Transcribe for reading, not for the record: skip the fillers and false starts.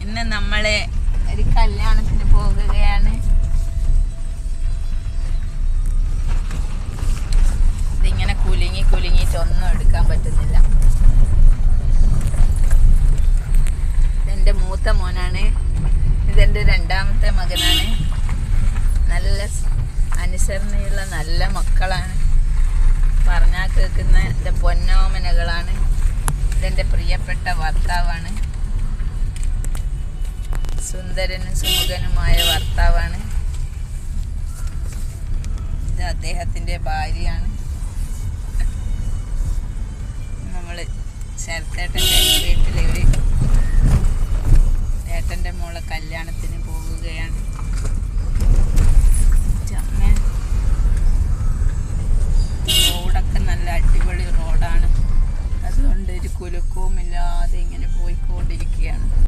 ഇന്ന് നമ്മളെ ഒരു കല്യാണത്തിന് പോകുകയാണ്. ഇതിങ്ങനെ കുലുങ്ങിയിട്ടൊന്നും എടുക്കാൻ പറ്റുന്നില്ല. ഇതെൻ്റെ മൂത്ത മോനാണ്, ഇതെൻ്റെ രണ്ടാമത്തെ മകനാണ്. നല്ല അനുസരണയുള്ള നല്ല മക്കളാണ്, പറഞ്ഞാൽ കേൾക്കുന്ന എൻ്റെ പൊന്നോമനകളാണ്. ഇതെൻ്റെ പ്രിയപ്പെട്ട ഭർത്താവാണ്, സുന്ദരനും സുമുഖനുമായ ഭർത്താവാണ്. ഇത് അദ്ദേഹത്തിൻ്റെ ഭാര്യയാണ്. നമ്മൾ ശരത്തേട്ടൻ്റെ വീട്ടിൽ